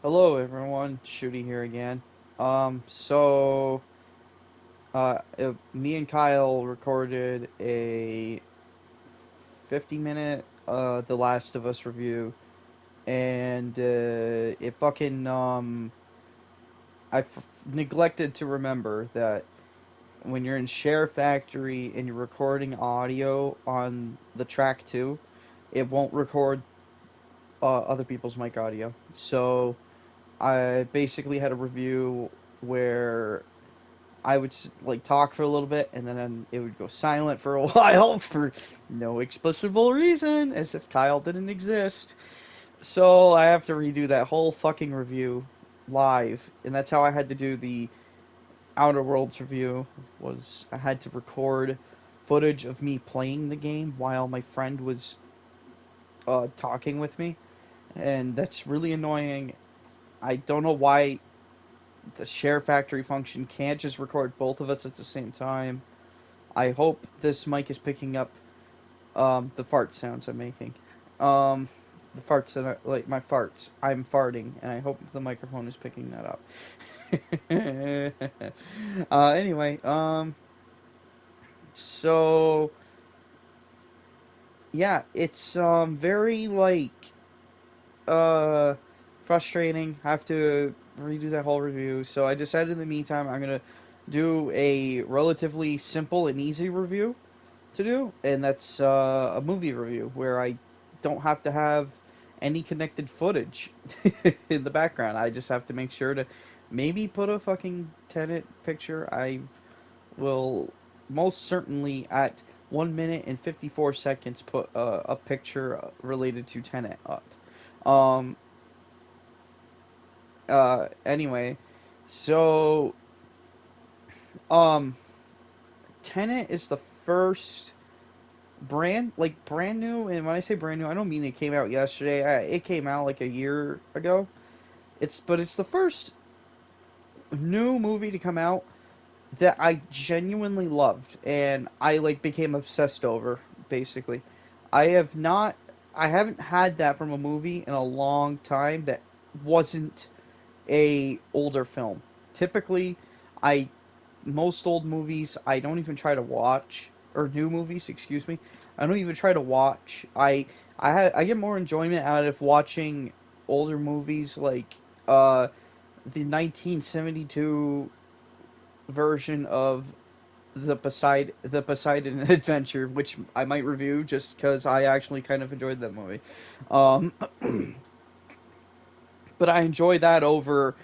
Hello everyone, Shooty here again. So me and Kyle recorded a 50-minute The Last of Us review, and it fucking neglected to remember that when you're in Share Factory and you're recording audio on the track too, it won't record other people's mic audio. So I basically had a review where I would like talk for a little bit, and then it would go silent for a while for no explicable reason, as if Kyle didn't exist. So I have to redo that whole fucking review live, and that's how I had to do the Outer Worlds review. Was I had to record footage of me playing the game while my friend was talking with me, and that's really annoying. I don't know why the share factory function can't just record both of us at the same time. I hope this mic is picking up the fart sounds I'm making. Um, the farts that like my farts. I'm farting, and I hope the microphone is picking that up. Anyway, so yeah, it's very like uh frustrating. I have to redo that whole review. So I decided in the meantime I'm gonna do a relatively simple and easy review to do, and that's a movie review where I don't have to have any connected footage in the background. I just have to make sure to maybe put a fucking Tenet picture. I will most certainly at 1 minute and 54 seconds put a picture related to Tenet up. Um, anyway, so um, Tenet is the first brand new, and when I say brand new, I don't mean it came out yesterday. It came out like a year ago. It's the first new movie to come out that I genuinely loved, and I like became obsessed over. Basically, I have not, I haven't had that from a movie in a long time that wasn't a older film. Typically, I most old movies I don't even try to watch, or new movies, excuse me. I don't even try to watch. I get more enjoyment out of watching older movies like the 1972 version of the Poseidon Adventure, which I might review just because I actually kind of enjoyed that movie. Um, but I enjoy that over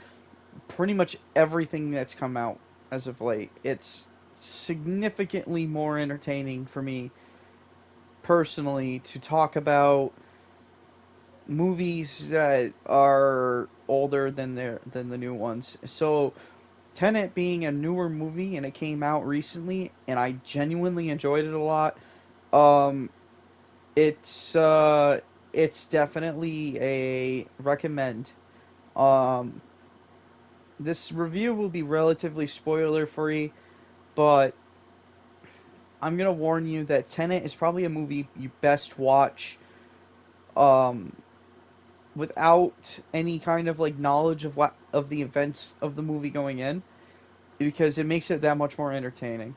pretty much everything that's come out as of late. It's significantly more entertaining for me personally to talk about movies that are older than the new ones. So Tenet being a newer movie and it came out recently and I genuinely enjoyed it a lot. Um it's uh it's definitely a recommend. Um this review will be relatively spoiler free, but I'm gonna warn you that Tenet is probably a movie you best watch um, without any kind of like knowledge of what of the events of the movie going in, because it makes it that much more entertaining.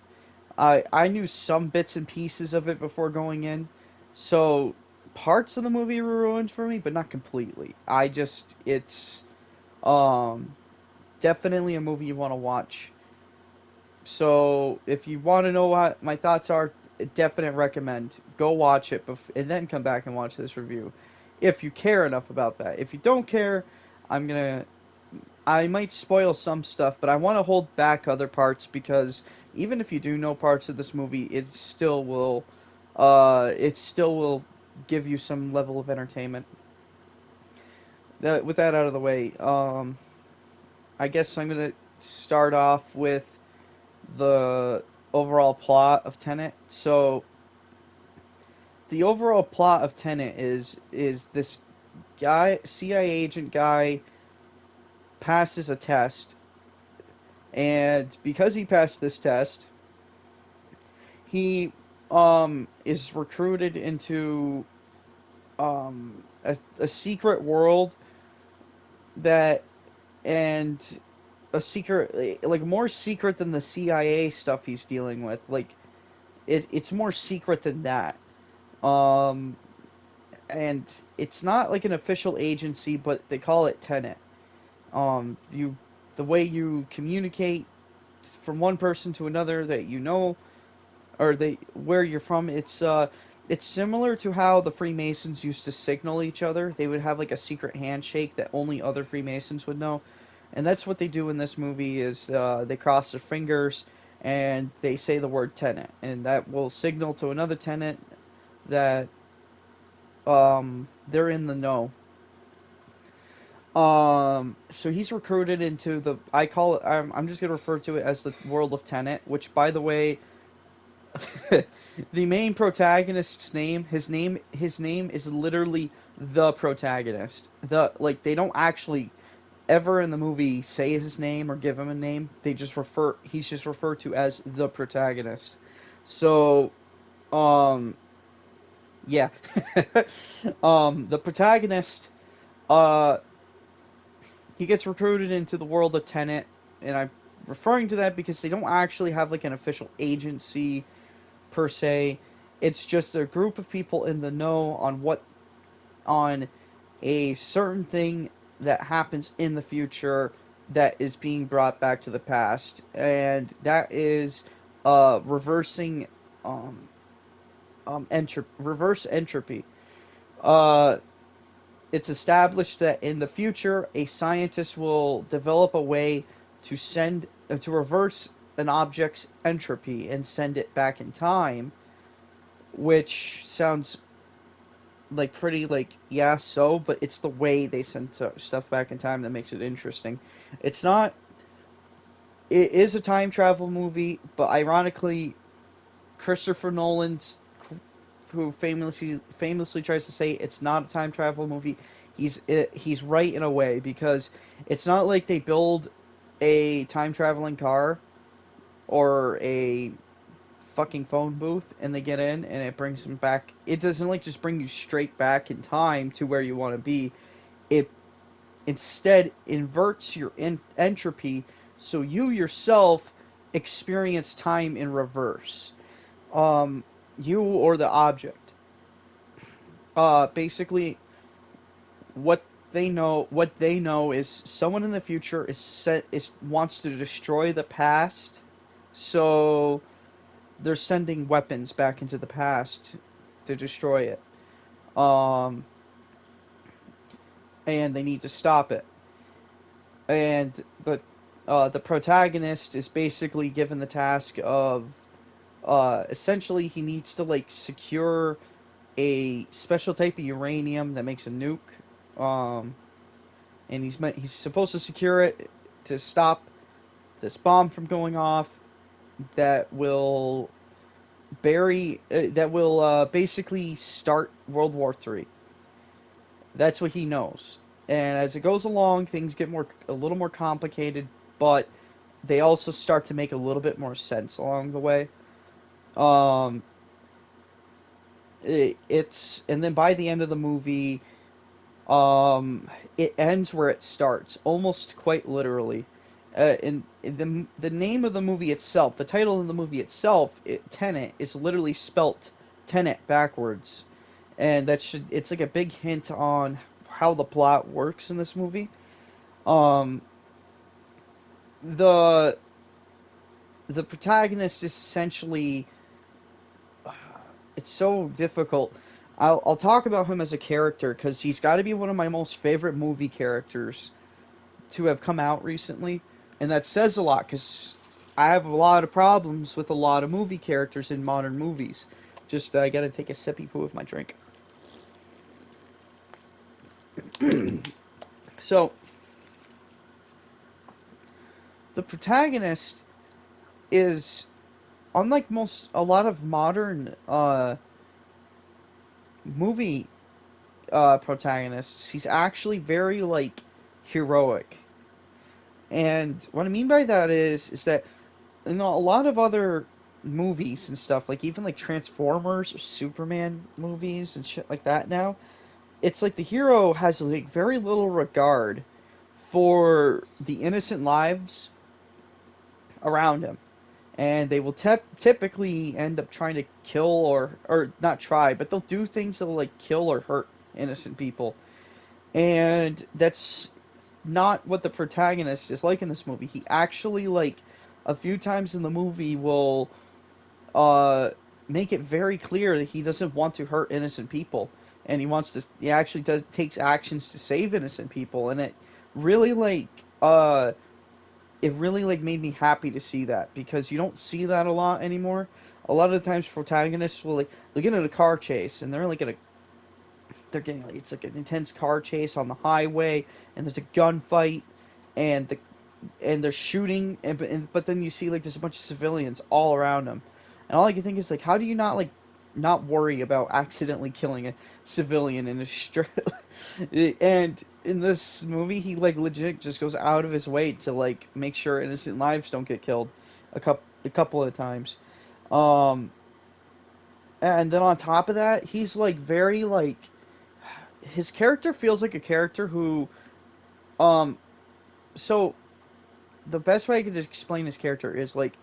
I knew some bits and pieces of it before going in, so parts of the movie were ruined for me, but not completely. It's um, definitely a movie you want to watch. So if you want to know what my thoughts are, definite recommend. Go watch it and then come back and watch this review. If you care enough about that. If you don't care, I'm gonna I might spoil some stuff, but I want to hold back other parts because even if you do know parts of this movie, it still will give you some level of entertainment. With that out of the way, I guess I'm gonna start off with the overall plot of Tenet. So the overall plot of Tenet is this guy, CIA agent guy, passes a test, and because he passed this test, he is recruited into a secret world that and a secret, like more secret than the CIA stuff he's dealing with. Like it's more secret than that. Um, and it's not like an official agency, but they call it Tenet. You the way you communicate from one person to another that you know or they where you're from. It's similar to how the Freemasons used to signal each other. They would have like a secret handshake that only other Freemasons would know, and that's what they do in this movie. Is they cross their fingers and they say the word tenant, and that will signal to another tenant that they're in the know. So he's recruited into the. I call it. I'm just gonna refer to it as the world of Tenet, which, by the way, the main protagonist's his name is literally the protagonist. They don't actually ever in the movie say his name or give him a name. He's just referred to as the protagonist. So, um yeah. The protagonist, uh he gets recruited into the world of Tenet, and I'm referring to that because they don't actually have like an official agency per se. It's just a group of people in the know on a certain thing that happens in the future that is being brought back to the past, and that is reversing reverse entropy. Uh, it's established that in the future, a scientist will develop a way to reverse an object's entropy and send it back in time, which sounds like pretty like yeah so, but it's the way they send stuff back in time that makes it interesting. It's not. It is a time travel movie, but ironically, Christopher Nolan's who famously tries to say it's not a time travel movie. He's right in a way because it's not like they build a time traveling car or a fucking phone booth and they get in and it brings them back. It doesn't like just bring you straight back in time to where you want to be. It instead inverts your entropy so you yourself experience time in reverse. You or the object. Basically, what they know is someone in the future is wants to destroy the past, so they're sending weapons back into the past to destroy it. Um, and they need to stop it. And the protagonist is basically given the task of essentially he needs to like secure a special type of uranium that makes a nuke. Um, and he's supposed to secure it to stop this bomb from going off that will basically start World War III. That's what he knows. And as it goes along, things get a little more complicated, but they also start to make a little bit more sense along the way. Um, and then by the end of the movie, it ends where it starts, almost quite literally. And the name of the movie itself, the title of the movie itself, Tenet, is literally spelt Tenet backwards, and it's like a big hint on how the plot works in this movie. Um, the the protagonist is essentially it's so difficult. I'll talk about him as a character because he's got to be one of my most favorite movie characters to have come out recently, and that says a lot because I have a lot of problems with a lot of movie characters in modern movies. Just I gotta take a sippy poo of my drink. So the protagonist is unlike a lot of modern movie protagonists. He's actually very like heroic, and what I mean by that is that a lot of other movies and stuff, like even like Transformers or Superman movies and shit like that now, it's like the hero has like very little regard for the innocent lives around him, and they will typically end up trying to kill or not try, but they'll do things that'll like kill or hurt innocent people, and that's not what the protagonist is like in this movie. He actually like a few times in the movie will uh make it very clear that he doesn't want to hurt innocent people, and he actually does takes actions to save innocent people, and really like uh it really like made me happy to see that, because you don't see that a lot anymore. A lot of the times protagonists will like they'll get in a car chase, and they're getting like it's like an intense car chase on the highway, and there's a gunfight, and they're shooting, but then you see like there's a bunch of civilians all around them, and all I can think is like, how do you not worry about accidentally killing a civilian in a straight? And in this movie, he like legit just goes out of his way to like make sure innocent lives don't get killed a couple of times. Um, and then on top of that, he's like very like his character feels like a character who um so the best way I could explain his character is like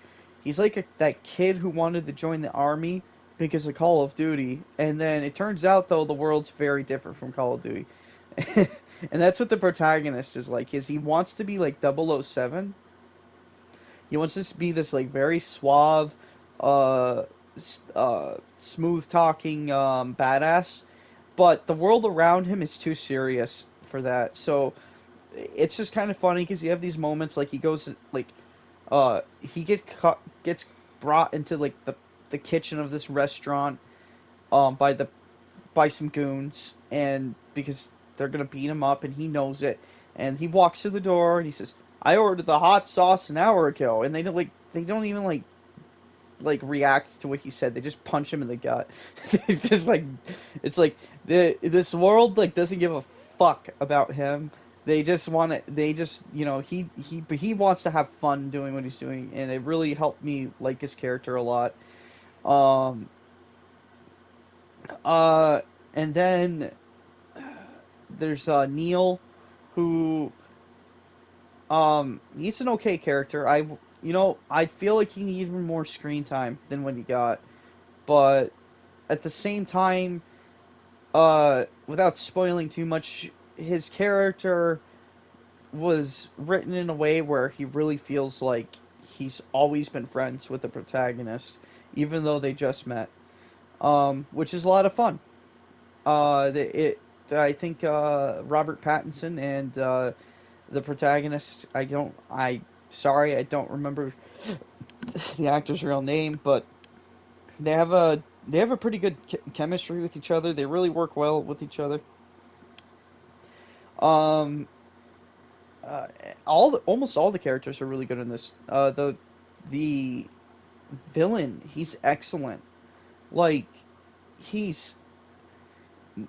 he's like that kid who wanted to join the army because of Call of Duty, and then it turns out though the world's very different from Call of Duty. And that's what the protagonist is like. Is he wants to be like 007. He wants to be this like very suave, uh, smooth talking badass, but the world around him is too serious for that. So it's just kind of funny because you have these moments like he goes like he gets brought into like the kitchen of this restaurant by some goons, and because they're gonna beat him up, and he knows it, and he walks through the door and he says, "I ordered the hot sauce an hour ago," and they don't even like react to what he said. They just punch him in the gut. Just like it's like this world like doesn't give a fuck about him. They just want to. They just but he wants to have fun doing what he's doing, and it really helped me like his character a lot. Um. And then there's Neil, who he's an okay character. I feel like he needed more screen time than what he got, but at the same time, without spoiling too much, his character was written in a way where he really feels like he's always been friends with the protagonist, even though they just met, which is a lot of fun. I think Robert Pattinson and the protagonist. Sorry, I don't remember the actor's real name, but they have a pretty good chemistry with each other. They really work well with each other. Um, uh, almost all the characters are really good in this. The villain, he's excellent. Like he's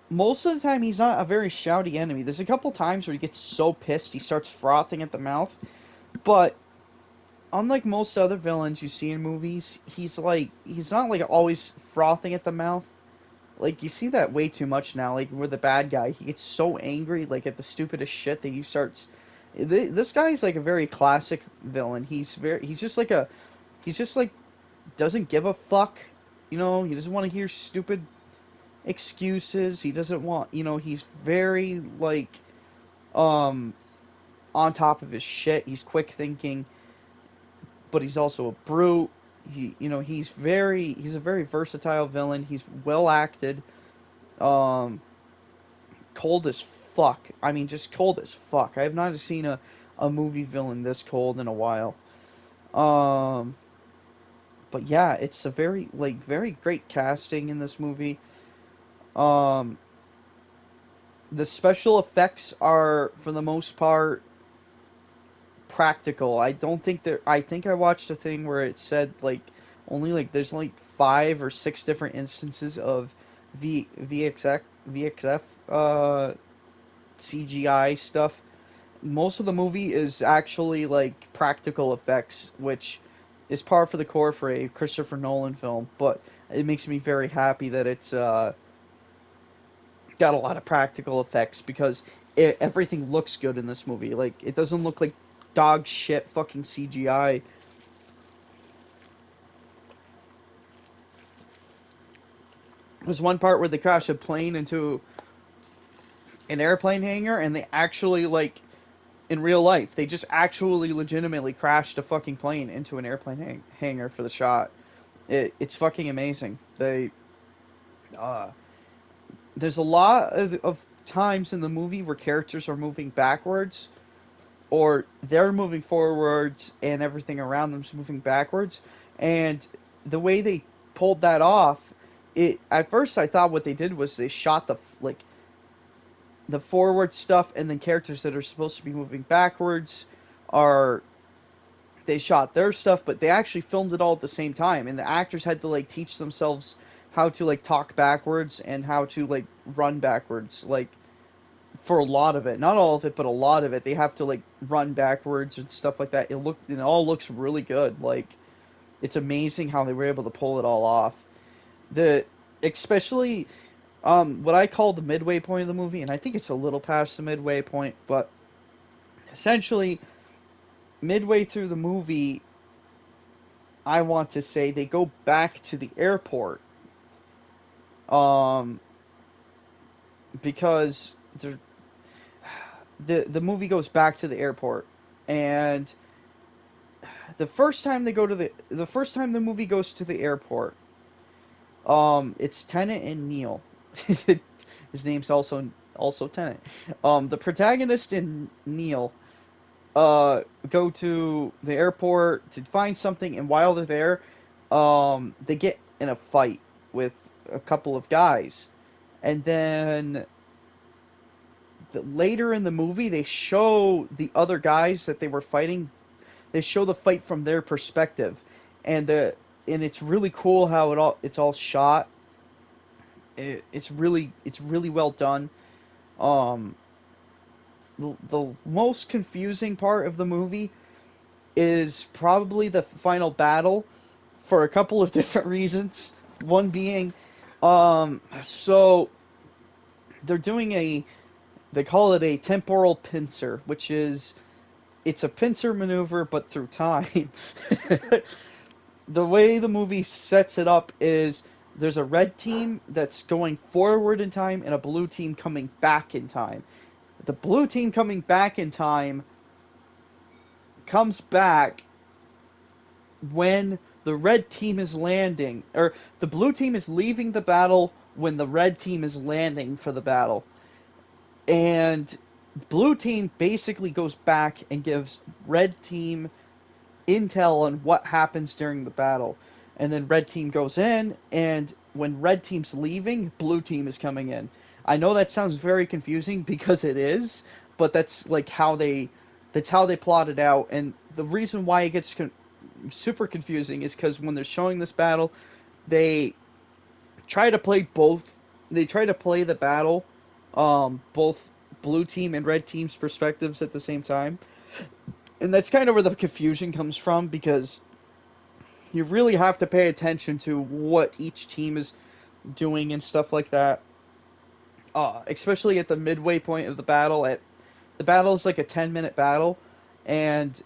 most of the time he's not a very shouty enemy. There's a couple times where he gets so pissed he starts frothing at the mouth, but unlike most other villains you see in movies, he's not like always frothing at the mouth. Like you see that way too much now. Like with the bad guy, he gets so angry like at the stupidest shit that he starts. This guy's like a very classic villain. He's just like doesn't give a fuck. He doesn't want to hear stupid excuses. He doesn't want. He's very like um on top of his shit. He's quick thinking, but he's also a brute. He's a very versatile villain. He's well acted. Um, Cold as fuck. I mean, just cold as fuck. I have not seen a movie villain this cold in a while. Um, but yeah, it's a very great casting in this movie. Um, the special effects are for the most part practical. I don't think there. I think I watched a thing where it said like only like there's like 5 or 6 different instances of VXF CGI stuff. Most of the movie is actually like practical effects, which is par for the course for a Christopher Nolan film. But it makes me very happy that it's got a lot of practical effects, because everything looks good in this movie. Like, it doesn't look like dog shit fucking CGI. There's one part where they crash a plane into an airplane hangar, and they actually, like, in real life, they just actually legitimately crashed a fucking plane into an airplane hangar for the shot. It's fucking amazing. Uh, there's a lot of times in the movie where characters are moving backwards, or they're moving forwards and everything around them's moving backwards. And the way they pulled that off, it at first I thought what they did was they shot the forward stuff, and then characters that are supposed to be moving backwards are they shot their stuff, but they actually filmed it all at the same time, and the actors had to like teach themselves how to like talk backwards and how to like run backwards, like for a lot of it, not all of it, but a lot of it. They have to like run backwards and stuff like that. It all looks really good. Like, it's amazing how they were able to pull it all off. The especially what I call the midway point of the movie, and I think it's a little past the midway point, but essentially midway through the movie, I want to say they go back to the airport, um, because the movie goes back to the airport, and the first time the movie goes to the airport, it's Tenet and Neil. His name's also Tenet. The protagonist and Neil go to the airport to find something, and while they're there, they get in a fight with a couple of guys, and then later in the movie they show the other guys that they were fighting. They show the fight from their perspective, and it's really cool how it's all shot. It's really well done. Um, the most confusing part of the movie is probably the final battle, for a couple of different reasons. One being, so they're doing they call it a temporal pincer, which is it's a pincer maneuver but through time. The way the movie sets it up is there's a red team that's going forward in time and a blue team coming back in time. The blue team coming back in time comes back when the red team is landing, or the blue team is leaving the battle when the red team is landing for the battle. And blue team basically goes back and gives red team intel on what happens during the battle. And then red team goes in, and when red team's leaving, blue team is coming in. I know that sounds very confusing because it is, but that's like that's how they plot it out. And the reason why it gets super confusing is because when they're showing this battle, they try to play both. They try to play the battle, both blue team and red team's perspectives at the same time. And that's kind of where the confusion comes from, because you really have to pay attention to what each team is doing and stuff like that. Especially at the midway point of the battle. The battle is like a 10-minute battle, and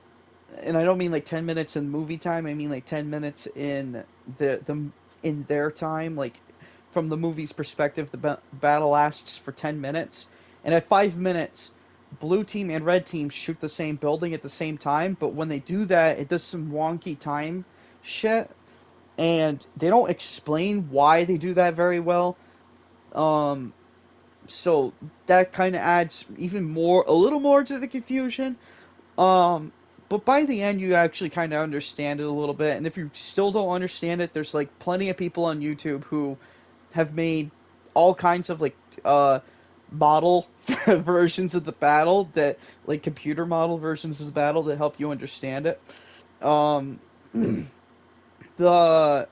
I don't mean like 10 minutes in movie time. I mean like 10 minutes in in their time. Like, from the movie's perspective, the battle lasts for 10 minutes, and at 5 minutes, blue team and red team shoot the same building at the same time. But when they do that, it does some wonky time shit, and they don't explain why they do that very well. So that kind of adds a little more to the confusion. But by the end, you actually kind of understand it a little bit. And if you still don't understand it, there's like plenty of people on YouTube who have made all kinds of like model versions of the battle, that like computer model versions of the battle, that help you understand it. Um, the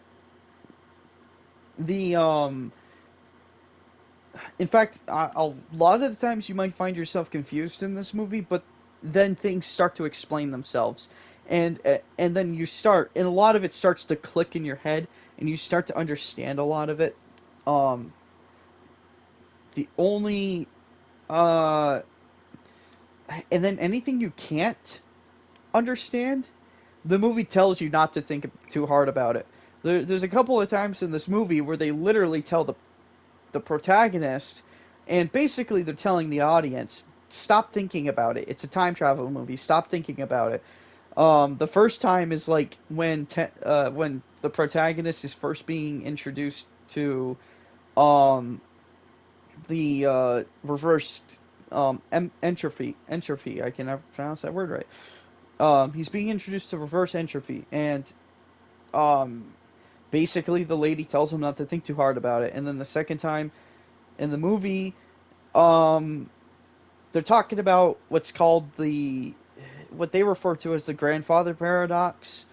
the in fact, a lot of the times you might find yourself confused in this movie, but then things start to explain themselves, and then and a lot of it starts to click in your head, and you start to understand a lot of it. The only uh And then anything you can't understand, the movie tells you not to think too hard about it. There's a couple of times in this movie where they literally tell the protagonist, and basically they're telling the audience, stop thinking about it. It's a time travel movie. Stop thinking about it. The first time is like when the protagonist is first being introduced to um, the reversed entropy. I can never pronounce that word right. He's being introduced to reverse entropy, and um, basically the lady tells him not to think too hard about it. And then the second time in the movie, um, they're talking about what's called what they refer to as the grandfather paradox,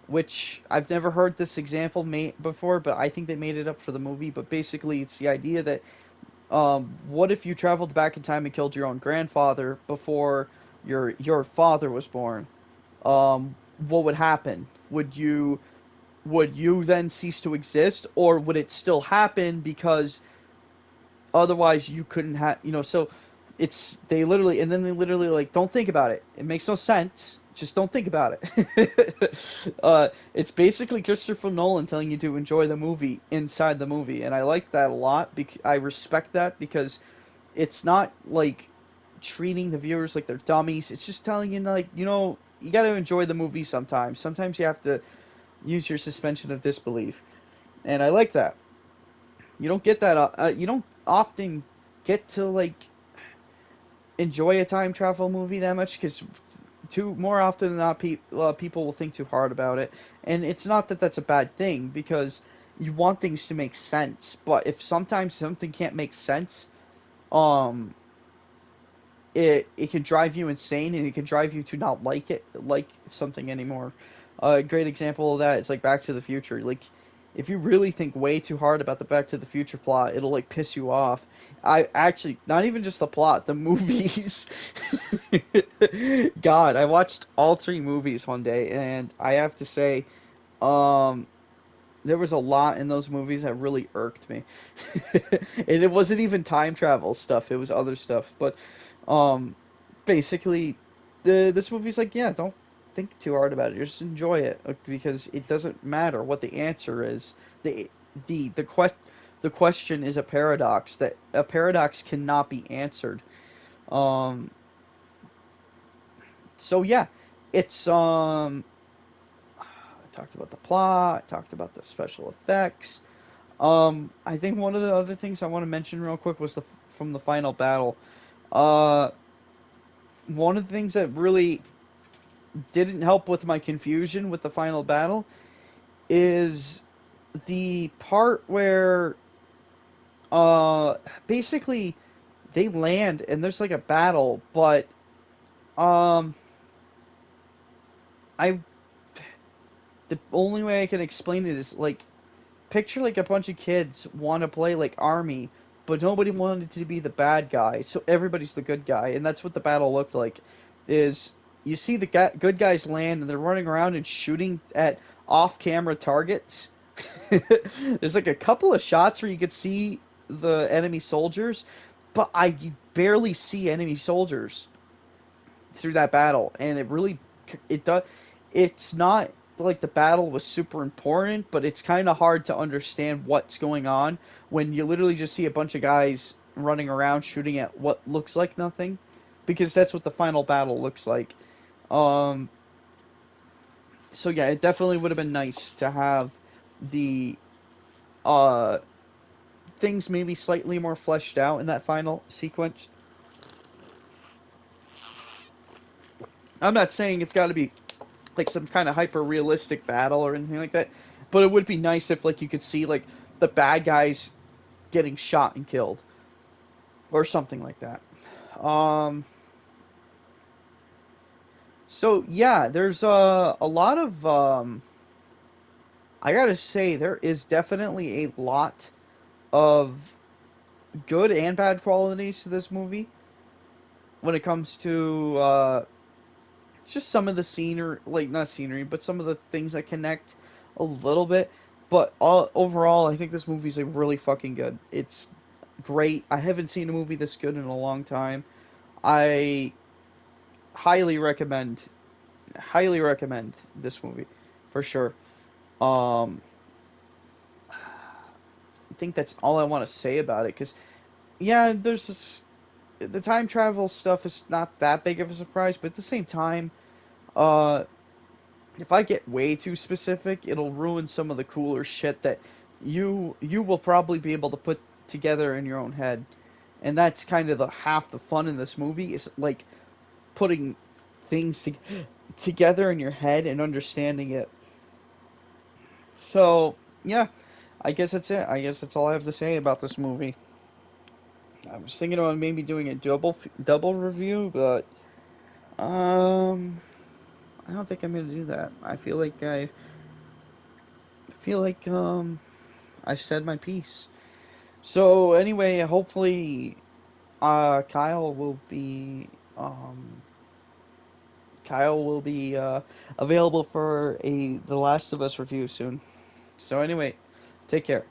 which I've never heard this example made before, but I think they made it up for the movie. But basically, it's the idea that what if you traveled back in time and killed your own grandfather before your father was born? What would happen? Would you then cease to exist, or would it still happen because otherwise you couldn't have, so it's they literally, and then they literally like, don't think about it, it makes no sense, just don't think about it. It's basically Christopher Nolan telling you to enjoy the movie inside the movie, and I like that a lot. I respect that because it's not like treating the viewers like they're dummies. It's just telling you, like, you got to enjoy the movie sometimes. Sometimes you have to use your suspension of disbelief, and I like that. You don't get that. You don't often get to like enjoy a time travel movie that much because too more often than not, people will think too hard about it, and it's not that that's a bad thing because you want things to make sense. But if sometimes something can't make sense, um, it can drive you insane, and it can drive you to not like something anymore. A great example of that is like Back to the Future. Like, if you really think way too hard about the Back to the Future plot, it'll like piss you off. I actually, not even just the plot, the movies. God, I watched all three movies one day, and I have to say, um, there was a lot in those movies that really irked me. And it wasn't even time travel stuff; it was other stuff. But um, basically, this movie's like, yeah, don't think too hard about it. Just enjoy it because it doesn't matter what the answer is. the the quest The question is a paradox. That a paradox cannot be answered. Um, so yeah, it's I talked about the plot. I talked about the special effects. I think one of the other things I want to mention real quick was from the final battle. Uh, One of the things that really didn't help with my confusion with the final battle is the part where uh basically they land and there's like a battle, but um I the only way I can explain it is like, picture like a bunch of kids want to play like army, but nobody wanted to be the bad guy, so everybody's the good guy, and that's what the battle looked like. Is you see the good guys land and they're running around and shooting at off-camera targets. There's like a couple of shots where you could see the enemy soldiers, but you barely see enemy soldiers through that battle, and it does. It's not like the battle was super important, but it's kind of hard to understand what's going on when you literally just see a bunch of guys running around shooting at what looks like nothing, because that's what the final battle looks like. Um, so yeah, it definitely would have been nice to have the uh things maybe slightly more fleshed out in that final sequence. I'm not saying it's got to be like some kind of hyper realistic battle or anything like that, but it would be nice if like you could see like the bad guys getting shot and killed or something like that. Um, so yeah, there's a lot of I gotta say there is definitely a lot of good and bad qualities to this movie when it comes to it's just some of the scenery, like not scenery, but some of the things that connect a little bit. But overall, I think this movie's like really fucking good. It's great. I haven't seen a movie this good in a long time. I highly recommend, highly recommend this movie for sure. Um, I think that's all I want to say about it because yeah, there's this, the time travel stuff is not that big of a surprise, but at the same time, uh, if I get way too specific, it'll ruin some of the cooler shit that you will probably be able to put together in your own head. And that's kind of the half the fun in this movie is like putting things together in your head and understanding it. So, yeah, I guess that's it. I guess that's all I have to say about this movie. I was thinking about maybe doing a double review, but um I don't think I'm going to do that. I feel like I've said my piece. So anyway, hopefully Kyle will be available for a The Last of Us review soon. So anyway, take care.